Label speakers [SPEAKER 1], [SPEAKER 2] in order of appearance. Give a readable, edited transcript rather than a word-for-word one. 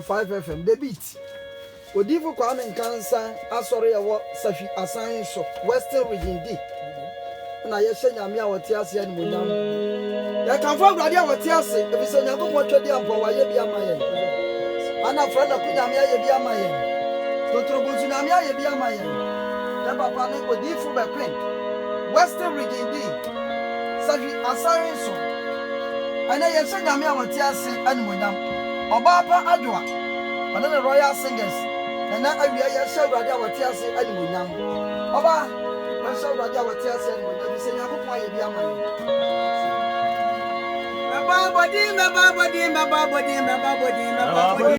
[SPEAKER 1] 5 FM the beat Odivo Kwame Nkansa asori yawo safi asan so Western Region D na ye hye nyame a wote ase ani munyam ya kanfo awrade a wote ase ebiso nyakopɔ twedi ampo waye bia maye ana friend na kunya me aye bi amaye totoro bonsu na me aye bi amaye na papa ne odifu be kwen Western Region D safi asare so ana ye hye nyame awoti ase animonyam oba pa adwoa ana the Royal Singers na awia ye hye awurade awoti ase animonyam oba na hye awurade awoti ase animonyam bi se nyakopon aye bi amaye
[SPEAKER 2] me ba body